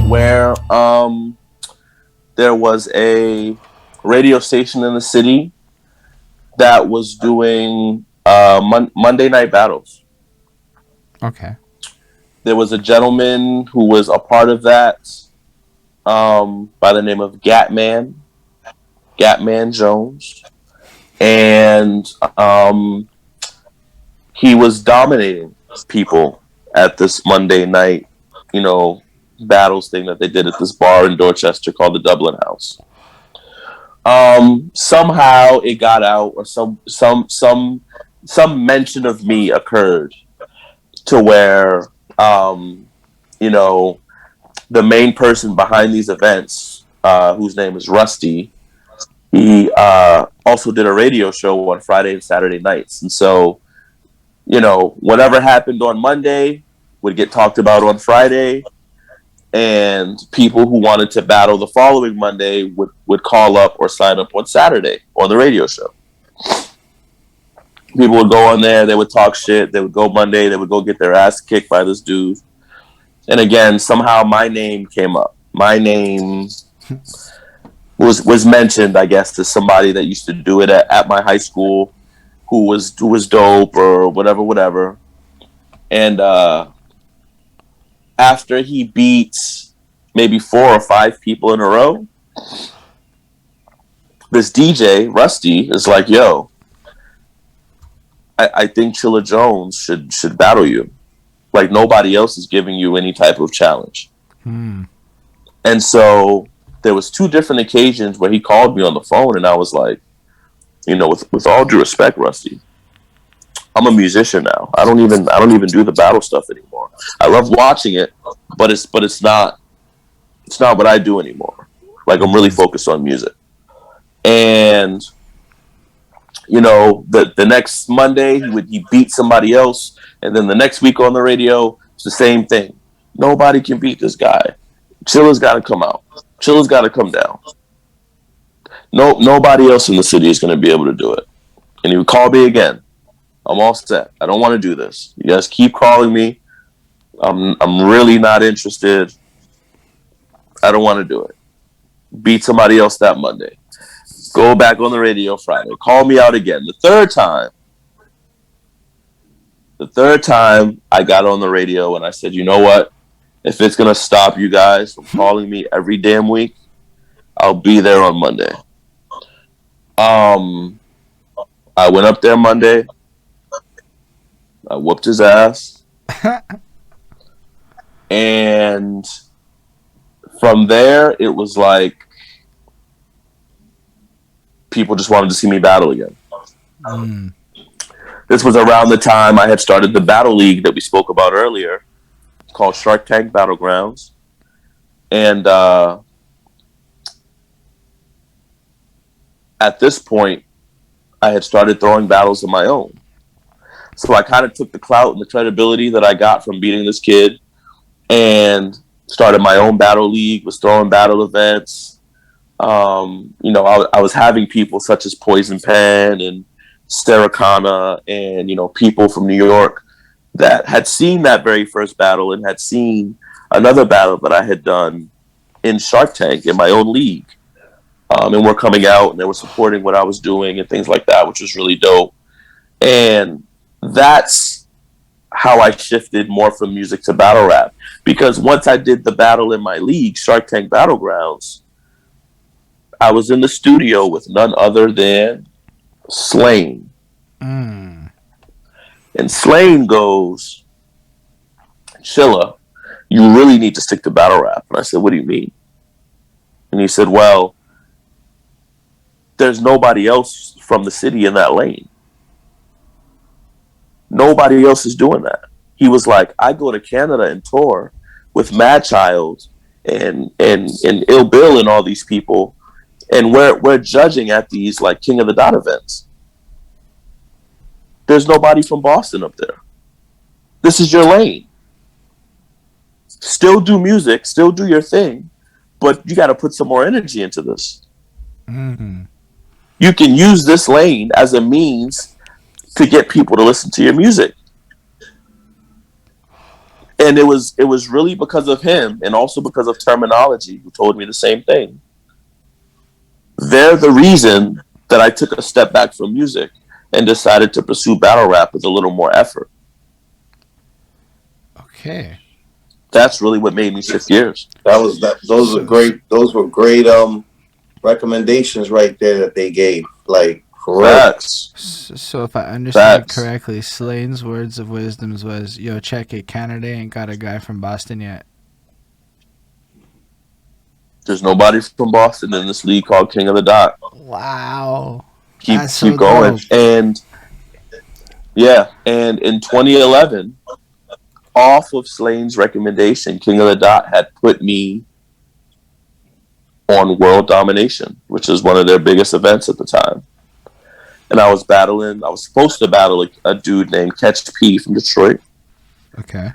Where there was a radio station in the city that was doing Monday night battles. Okay. There was a gentleman who was a part of that by the name of Gatman Jones, and he was dominating people at this Monday night, you know, battles thing that they did at this bar in Dorchester called the Dublin House. Somehow it got out, or some mention of me occurred to where you know the main person behind these events, whose name is Rusty, he also did a radio show on Friday and Saturday nights, and so whatever happened on Monday would get talked about on Friday, and people who wanted to battle the following Monday would call up or sign up on Saturday on the radio show. People would go on there, they would talk shit, they would go Monday, they would go get their ass kicked by this dude. And again, somehow my name came up. My name was mentioned, I guess, to somebody that used to do it at my high school, who was dope or whatever. And after he beats maybe 4 or 5 people in a row, this DJ Rusty is like, "Yo, I think Chilla Jones should battle you. Like nobody else is giving you any type of challenge." And so there was 2 different occasions where he called me on the phone, and I was like, with all due respect, Rusty, I'm a musician now. I don't even do the battle stuff anymore. I love watching it, but it's not what I do anymore. Like I'm really focused on music. And the next Monday he beat somebody else, and then the next week on the radio it's the same thing. Nobody can beat this guy. Chilla's got to come out. Chilla's got to come down. Nobody else in the city is going to be able to do it. And he would call me again. I'm all set. I don't want to do this. You guys keep calling me. I'm really not interested. I don't want to do it. Beat somebody else that Monday. Go back on the radio Friday. Call me out again. The third time I got on the radio and I said, you know what? If it's going to stop you guys from calling me every damn week, I'll be there on Monday. I went up there Monday. I whooped his ass. And from there, it was like people just wanted to see me battle again. This was around the time I had started the battle league that we spoke about earlier, called Shark Tank Battlegrounds. And at this point, I had started throwing battles of my own. So I kind of took the clout and the credibility that I got from beating this kid and started my own battle league, was throwing battle events. I was having people such as Poison Pen and Stericana and, people from New York that had seen that very first battle and had seen another battle that I had done in Shark Tank in my own league. And were coming out and they were supporting what I was doing and things like that, which was really dope. And that's how I shifted more from music to battle rap. Because once I did the battle in my league, Shark Tank Battlegrounds, I was in the studio with none other than Slane. And Slane goes, Chilla, you really need to stick to battle rap. And I said, what do you mean? And he said, well, there's nobody else from the city in that lane. Nobody else is doing that. He was like, I go to Canada and tour with Mad Child and Ill Bill and all these people, and we're judging at these like King of the Dot events. There's nobody from Boston up there. This is your lane. Still do music, still do your thing, but you got to put some more energy into this. You can use this lane as a means to get people to listen to your music. And it was really because of him, and also because of Terminology, who told me the same thing. They're the reason that I took a step back from music and decided to pursue battle rap with a little more effort. Okay. That's really what made me shift gears. That was that. Those were So, so, great. Those were great recommendations right there that they gave. Like for real. Facts. so if I understand Facts. correctly, Slane's words of wisdoms was, "Yo, check it. Canada ain't got a guy from Boston yet." There's nobody from Boston in this league called King of the Dot. Wow, Keep that's so keep going. dope. And yeah, and in 2011, off of Slane's recommendation, King of the Dot had put me on World Domination, which is one of their biggest events at the time. And I was battling. I was supposed to battle a dude named Catch P from Detroit, Okay.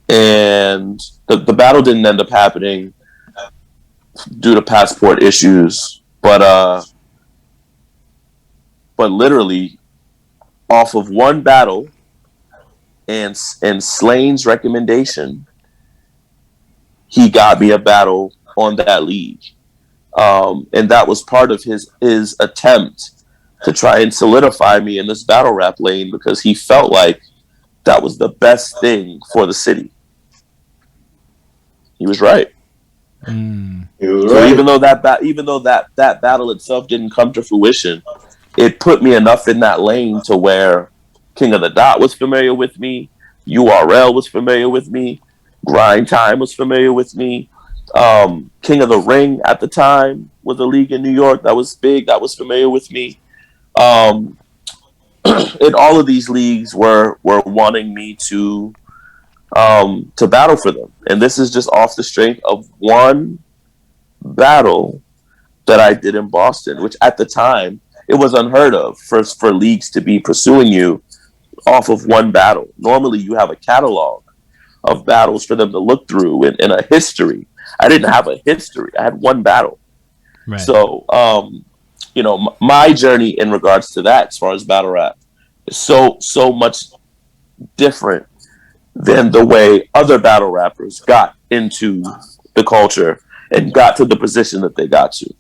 and the battle didn't end up happening due to passport issues. But literally off of one battle and Slane's recommendation, he got me a battle on that league, and that was part of his attempt to try and solidify me in this battle rap lane because he felt like that was the best thing for the city. He was right. Mm. He was So right. even though that battle itself didn't come to fruition, it put me enough in that lane to where King of the Dot was familiar with me, URL was familiar with me, Grind Time was familiar with me. King of the Ring at the time was a league in New York that was big, that was familiar with me. Um, and all of these leagues were wanting me to battle for them. And this is just off the strength of one battle that I did in Boston, which at the time it was unheard of for leagues to be pursuing you off of one battle. Normally, you have a catalog of battles for them to look through and a history. I didn't have a history. I had one battle. Right. So, my journey in regards to that, as far as battle rap, is so much different than the way other battle rappers got into the culture and got to the position that they got to.